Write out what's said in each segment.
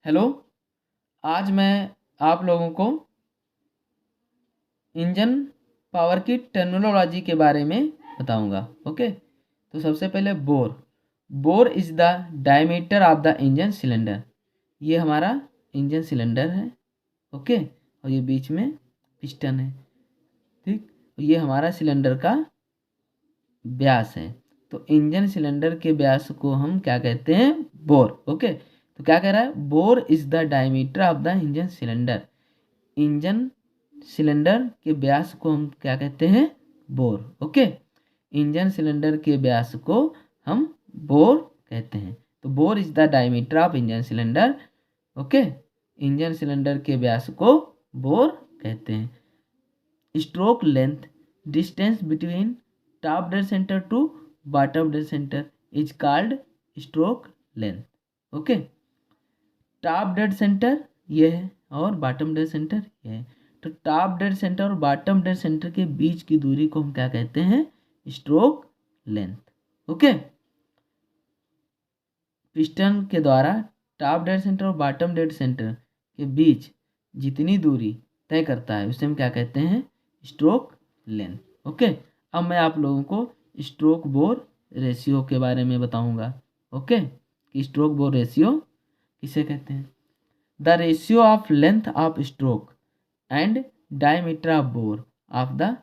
Hello. आज मैं आप लोगों को इंजन पावर की टर्मिनोलॉजी के बारे में बताऊंगा। ओके, तो सबसे पहले bore. Bore is the diameter of the engine cylinder. ये हमारा इंजन सिलेंडर है। ओके, और ये बीच में पिस्टन है। ठीक, ये हमारा सिलेंडर का व्यास है। तो इंजन सिलेंडर के व्यास को हम क्या कहते हैं? बोर। ओके, तो क्या कह रहा है? Bore is the diameter of the engine cylinder. Engine cylinder के व्यास को हम क्या कहते हैं? बोर। ओके, इंजन सिलेंडर के व्यास को हम बोर कहते हैं। तो bore is the diameter of engine cylinder. Okay, engine cylinder के व्यास को बोर कहते हैं। Stroke length, distance between top dead centre to bottom dead centre is called stroke length. Okay, top dead centre ये है और बॉटम डेड सेंटर ये है। तो टॉप डेड सेंटर और बॉटम डेड सेंटर के बीच की दूरी को हम क्या कहते हैं? Stroke length. ओके, पिस्टन के द्वारा टॉप डेड सेंटर और बॉटम डेड सेंटर के बीच जितनी दूरी तय करता है उसे हम क्या कहते हैं? Stroke length. ओके, अब मैं आप लोगों को स्ट्रोक बोर रेशियो के बारे में बताऊंगा। ओके, कि स्ट्रोक बोर रेशियो किसे कहते हैं? The ratio of length of stroke and diameter of bore of the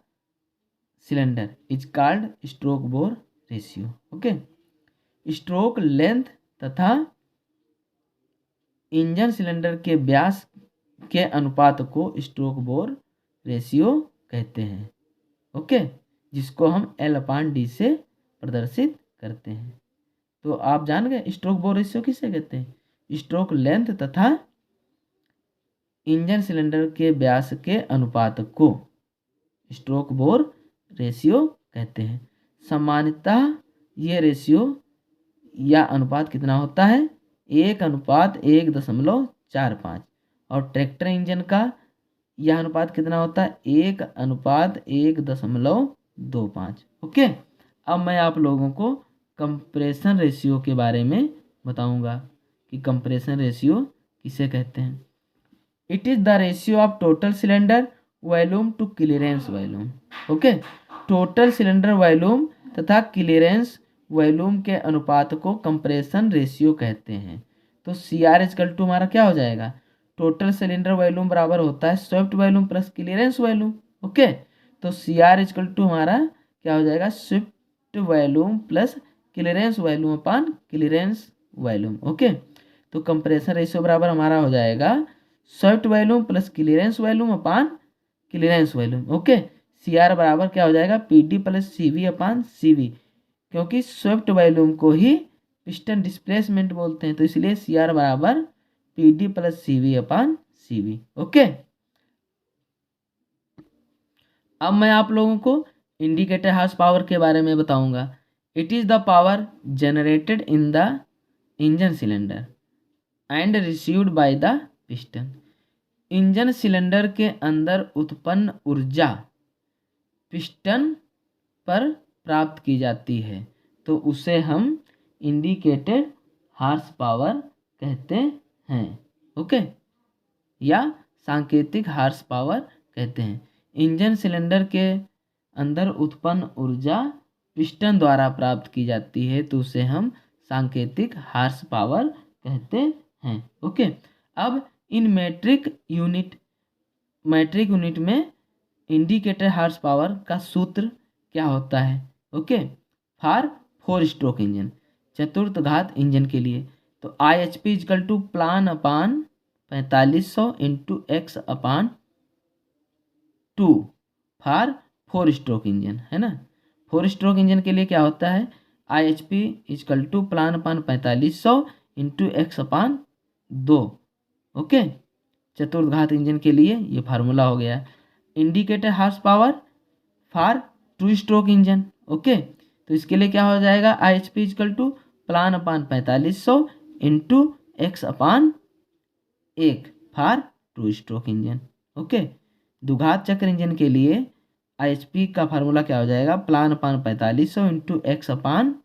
cylinder is called stroke bore ratio. Okay, stroke length तथा इंजन सिलेंडर के व्यास के अनुपात को स्ट्रोक बोर रेशियो कहते हैं। ओके, जिसको हम L/D से प्रदर्शित करते हैं। तो आप जान गए स्ट्रोक बोर रेशियो किसे कहते हैं? स्ट्रोक लेंथ तथा इंजन सिलेंडर के व्यास के अनुपात को स्ट्रोक बोर रेशियो कहते हैं। सामान्यतः ये रेशियो या अनुपात कितना होता है? 1:1.45। और ट्रैक्टर इंजन का यह अनुपात कितना होता है? 1:1.25। ओके, अब मैं आप लोगों को कंप्रेशन रेशियो के बारे में बताऊंगा कि कंप्रेशन रेशियो किसे कहते हैं। It is the ratio of total cylinder volume to clearance volume. Okay, total cylinder volume तथा क्लियरेंस वॉल्यूम के अनुपात को कंप्रेशन रेशियो कहते हैं। तो CR इजकल टू हमारा क्या हो जाएगा? टोटल सिलेंडर वॉल्यूम बराबर होता है swept volume plus clearance volume. Okay, तो CR इजकल टू हमारा क्या हो जाएगा? Swept volume plus clearance volume upon clearance volume. Okay, तो कंप्रेशन रेशियो बराबर हमारा हो जाएगा swept volume plus clearance volume upon clearance volume. Okay, CR बराबर क्या हो जाएगा? PD plus CV upon CV, क्योंकि स्वेप्ट वॉल्यूम को ही पिस्टन डिस्प्लेसमेंट बोलते हैं, तो इसलिए CR बराबर PD plus CV upon CV। Okay, अब मैं आप लोगों को इंडिकेटर हॉर्स पावर के बारे में बताऊंगा। It is the power generated in the engine cylinder and received by the piston. Engine cylinder के अंदर उत्पन्न ऊर्जा पिस्टन पर प्राप्त की जाती है, तो उसे हम इंडिकेटेड हॉर्स पावर कहते हैं। ओके, या सांकेतिक हॉर्स पावर कहते हैं। इंजन सिलेंडर के अंदर उत्पन्न ऊर्जा पिस्टन द्वारा प्राप्त की जाती है, तो उसे हम सांकेतिक हॉर्स पावर कहते हैं। ओके, अब इन मैट्रिक यूनिट में इंडिकेटर हॉर्स पावर का सूत्र क्या होता है? ओके, फॉर 4 स्ट्रोक इंजन, चतुर्थ घात इंजन के लिए, तो IHP is equal to plan upon 4500 into x upon 2 for 4 stroke engine, है ना। 4 स्ट्रोक इंजन के लिए क्या होता है? IHP is equal to plan upon 4500 into x upon 2। Okay, चतुर्थ घात इंजन के लिए ये फार्मूला हो गया। Indicator horse power for 2 stroke engine. Okay, तो इसके लिए क्या हो जाएगा? IHP is equal to plan upon 4500 into x upon 1 for 2 stroke engine. Okay, द्विघात चक्र इंजन के लिए IHP का फार्मूला क्या हो जाएगा? Plan upon 4500 into x upon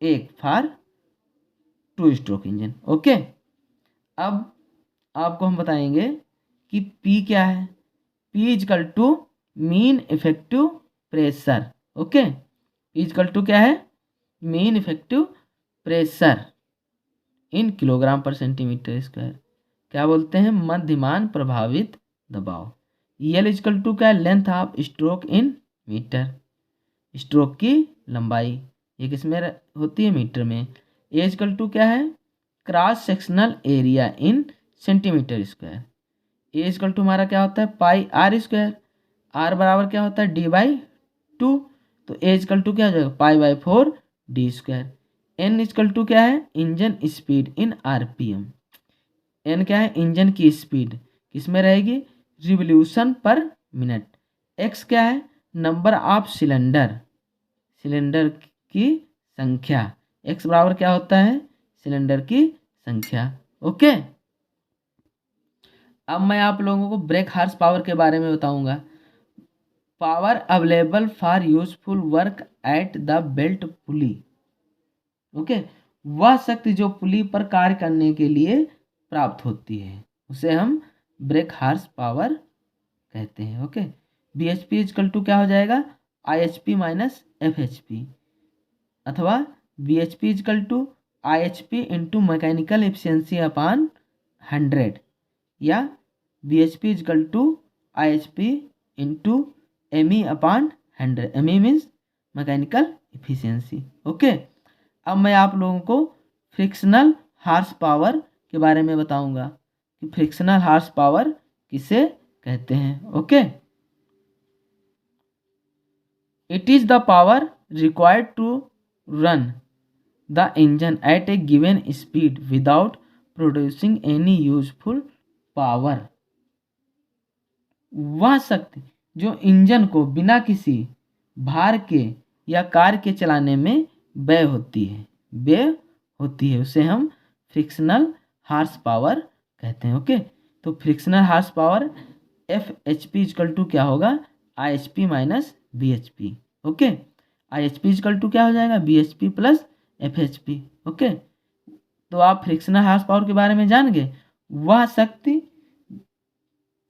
1 for 2 stroke engine. Okay, अब आपको हम बताएंगे कि P क्या है। P is equal to mean effective pressure. Okay, P is equal to क्या है, mean effective pressure in kilogram per centimetre square. क्या बोलते हैं, मध्यमान प्रभावित दबाव। एल इजकल टू क्या है, length of stroke in metre, stroke की लंबाई, ये किसमें होती है, मीटर में। ए इजकल टू क्या है, cross sectional area in centimetre square. A is equal to हमारा क्या होता है, पाई आर स्क्वायर, आर बराबर क्या होता है, डी बाई टू। तो ए इजकल टू क्या हो जाएगा, pi by 4 D square. N is equal to क्या है, engine speed in RPM. N क्या है, इंजन की स्पीड किसमें रहेगी, रिवोल्यूशन पर मिनट। एक्स क्या है, नंबर ऑफ सिलेंडर, सिलेंडर की संख्या। एक्स बराबर क्या होता है, सिलेंडर की संख्या। ओके, अब मैं आप लोगों को ब्रेक हार्स पावर के बारे में बताऊंगा। Power available for useful work at the belt pulley. Okay, वह शक्ति जो पुली पर कार्य करने के लिए प्राप्त होती है उसे हम ब्रेक हार्स पावर कहते हैं। Okay, B H P is equal to क्या हो जाएगा, I H P minus F H P, अथवा B H P is equal to I H P into mechanical efficiency upon 100, या B H P is equal to I H P into M E upon 100। M E means mechanical efficiency. Okay, अब मैं आप लोगों को frictional horse power के बारे में बताऊंगा कि फ्रिक्शनल हार्स पावर किसे कहते हैं। Okay, it is the power required to run the engine at a given speed without producing any useful power. वह शक्ति जो इंजन को बिना किसी भार के या कार के चलाने में व्यय होती है उसे हम फ्रिक्शनल हार्स पावर कहते हैं। ओके, तो frictional horse power F H P is equal to क्या होगा, I H P minus B H P. Okay, I H P is equal to क्या हो जाएगा, B H P plus F H P. Okay, तो आप फ्रिक्शनल हार्स पावर के बारे में जान गए। वह शक्ति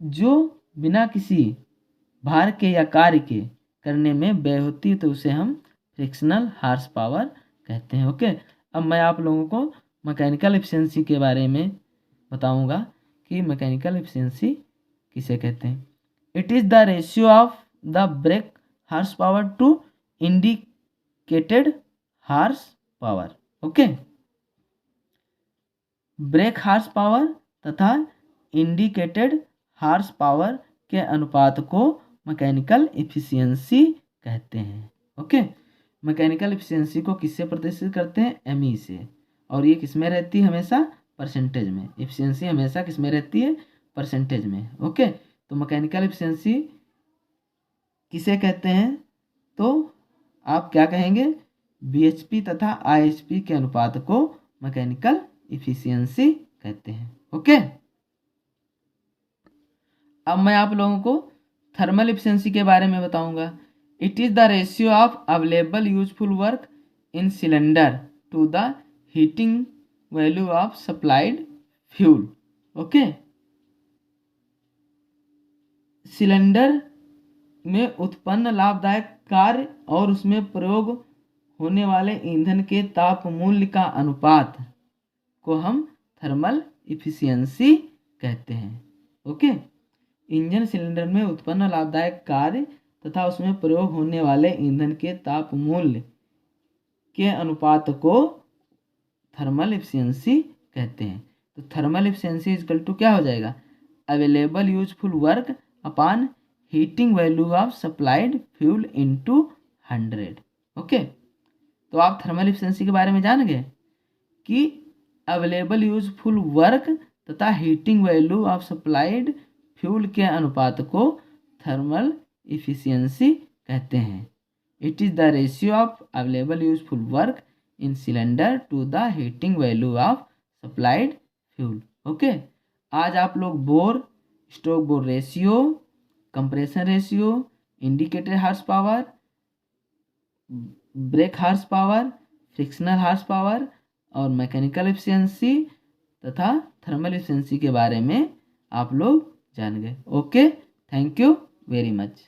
जो बिना किसी भार के या कार्य के करने में व्यय होती है तो उसे हम फ्रिक्शनल हार्स पावर कहते हैं। ओके, अब मैं आप लोगों को मैकेनिकल एफिशिएंसी के बारे में बताऊंगा कि मैकेनिकल एफिशिएंसी किसे कहते हैं। It is the ratio of the brake horse power to indicated horse power. Okay, brake horse power तथा इंडिकेटेड हार्स पावर के अनुपात को मैकेनिकल एफिशिएंसी कहते हैं। ओके, मैकेनिकल एफिशिएंसी को किससे प्रदर्शित करते हैं, एमई से, और ये किसमें रहती है, हमेशा परसेंटेज में। एफिशिएंसी हमेशा किसमें रहती है, परसेंटेज में। ओके, तो मैकेनिकल एफिशिएंसी किसे कहते हैं, तो आप क्या कहेंगे, बीएचपी तथा आईएचपी के अनुपात को मैकेनिकल एफिशिएंसी कहते हैं। ओके, अब मैं आप लोगों को थर्मल एफिशिएंसी के बारे में बताऊंगा। It is the ratio of available useful work in cylinder to the heating value of supplied fuel. Okay, cylinder में उत्पन्न लाभदायक कार्य और उसमें प्रयोग होने वाले ईंधन के ताप मूल्य का अनुपात को हम थर्मल इफिशियंसी कहते हैं। ओके, इंजन सिलेंडर में उत्पन्न लाभदायक कार्य तथा उसमें प्रयोग होने वाले ईंधन के ताप मूल्य के अनुपात को थर्मल इफिशियंसी कहते हैं। तो थर्मल इफिशियंसी इजकल टू क्या हो जाएगा, available useful work upon heating value of supplied fuel into 100। Okay, तो आप थर्मल इफिशियंसी के बारे में जान गए कि अवेलेबल यूजफुल वर्क तथा heating value of supplied fuel के अनुपात को थर्मल इफिशियंसी कहते हैं। It is the ratio of available useful work in cylinder to the heating value of supplied fuel. Okay, आज आप लोग bore, stroke bore ratio, compression ratio, indicator horse power, brake horse power, frictional horse power और mechanical efficiency तथा thermal efficiency के बारे में आप लोग जान गए। Okay, thank you very much.